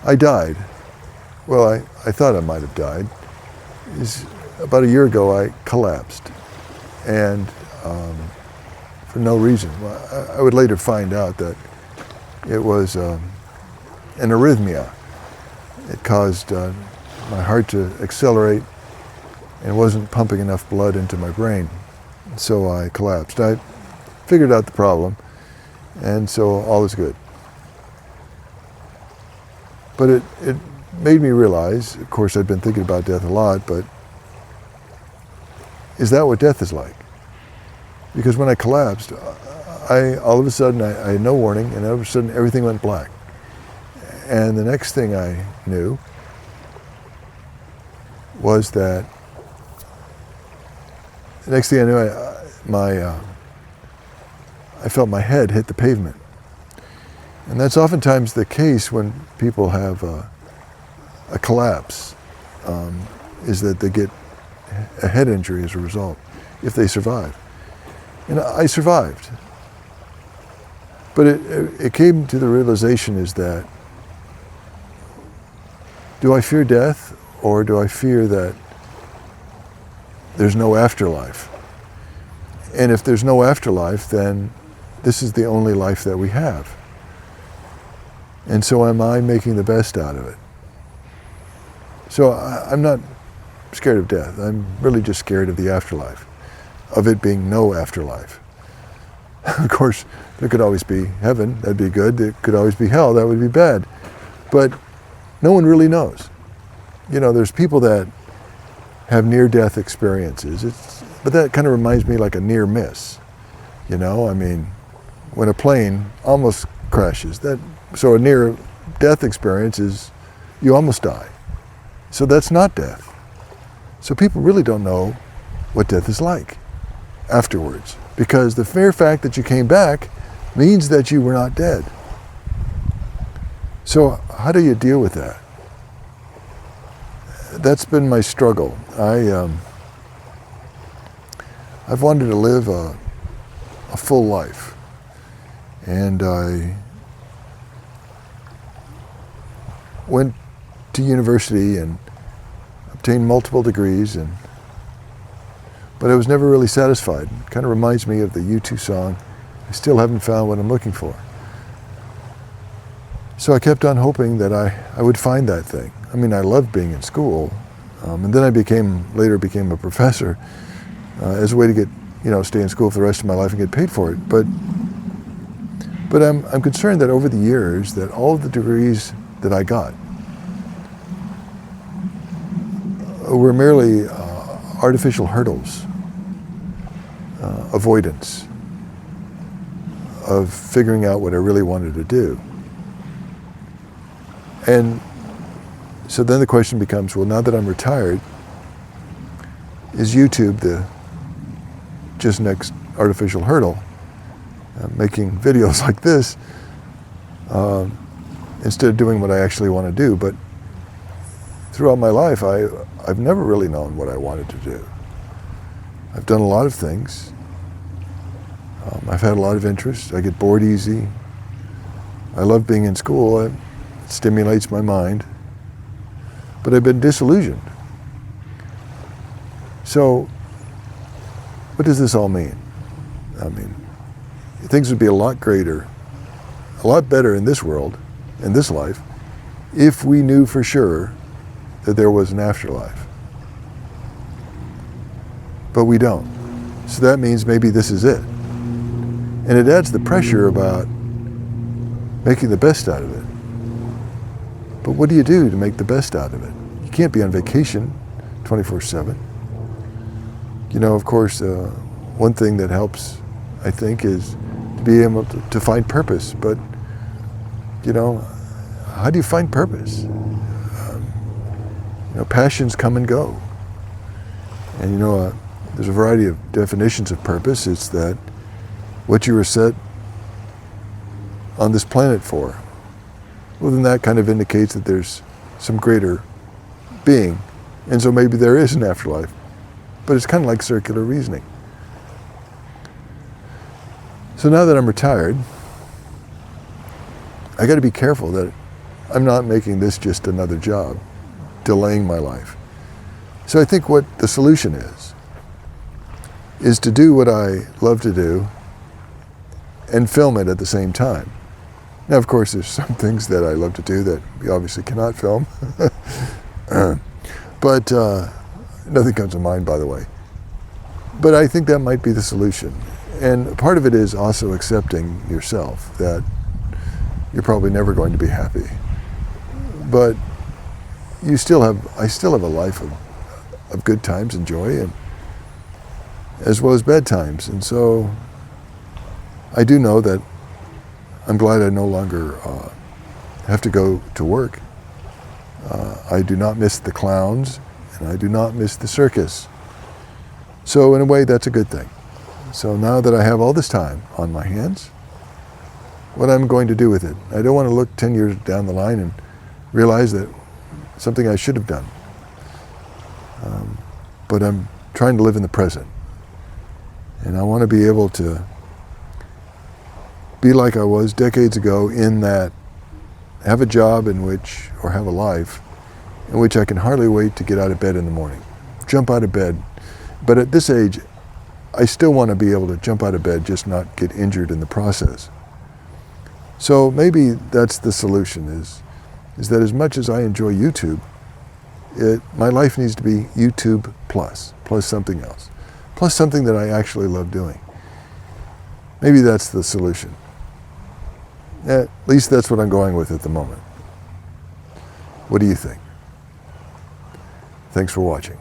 I died. Well, I thought I might have died. About a year ago, I collapsed, and for no reason. Well, I would later find out that it was an arrhythmia. It caused my heart to accelerate and wasn't pumping enough blood into my brain, so I collapsed. I figured out the problem, and so all is good. But it made me realize, of course I'd been thinking about death a lot, but is that what death is like? Because when I collapsed, all of a sudden I had no warning, and all of a sudden everything went black. And the next thing I knew was that, the next thing I knew, I felt my head hit the pavement. And that's oftentimes the case when people have a collapse, is that they get a head injury as a result, if they survive. And I survived. But it came to the realization is that, do I fear death, or do I fear that there's no afterlife? And if there's no afterlife, then this is the only life that we have. And so am I making the best out of it? So I'm not scared of death. I'm really just scared of the afterlife, of it being no afterlife. Of course, there could always be heaven, that'd be good. There could always be hell, that would be bad. But no one really knows. You know, there's people that have near-death experiences, but that kind of reminds me like a near miss. You know, I mean, when a plane almost crashes, so a near-death experience is you almost die. So that's not death. So people really don't know what death is like afterwards, because the mere fact that you came back means that you were not dead. So how do you deal with that? That's been my struggle. I've wanted to live a full life, and I went to university and obtained multiple degrees, but I was never really satisfied. It kind of reminds me of the U2 song, I still haven't found what I'm looking for. So I kept on hoping that I would find that thing. I mean, I loved being in school, and then I later became a professor as a way to get, stay in school for the rest of my life and get paid for it. But I'm concerned that over the years, that all of the degrees that I got were merely artificial hurdles, avoidance of figuring out what I really wanted to do. And so then the question becomes, well, now that I'm retired, is YouTube the just next artificial hurdle? Making videos like this instead of doing what I actually want to do. But throughout my life, I've never really known what I wanted to do. I've done a lot of things. I've had a lot of interests. I get bored easy. I love being in school. It stimulates my mind. But I've been disillusioned. So, what does this all mean? I mean, things would be a lot greater, a lot better in this world, in this life, if we knew for sure that there was an afterlife. But we don't. So that means maybe this is it. And it adds the pressure about making the best out of it. But what do you do to make the best out of it? You can't be on vacation 24/7. Of course, one thing that helps, I think, is to be able to find purpose. But, how do you find purpose? Passions come and go. And there's a variety of definitions of purpose. It's that what you were set on this planet for. Well, then that kind of indicates that there's some greater being. And so maybe there is an afterlife. But it's kind of like circular reasoning. So now that I'm retired, I got to be careful that I'm not making this just another job, delaying my life. So I think what the solution is to do what I love to do and film it at the same time. Now, of course, there's some things that I love to do that we obviously cannot film. But nothing comes to mind, by the way. But I think that might be the solution. And part of it is also accepting yourself, that you're probably never going to be happy. But I still have a life of good times and joy, and as well as bad times. And so I do know that I'm glad I no longer have to go to work. I do not miss the clowns, and I do not miss the circus. So in a way, that's a good thing. So now that I have all this time on my hands, what I'm going to do with it. I don't want to look 10 years down the line and realize that something I should have done. But I'm trying to live in the present. And I want to be able to be like I was decades ago, in that have a job in which, or have a life in which I can hardly wait to get out of bed in the morning. Jump out of bed. But at this age, I still want to be able to jump out of bed, just not get injured in the process. So maybe that's the solution, is that as much as I enjoy YouTube, my life needs to be YouTube plus something else, plus something that I actually love doing. Maybe that's the solution. At least that's what I'm going with at the moment. What do you think? Thanks for watching.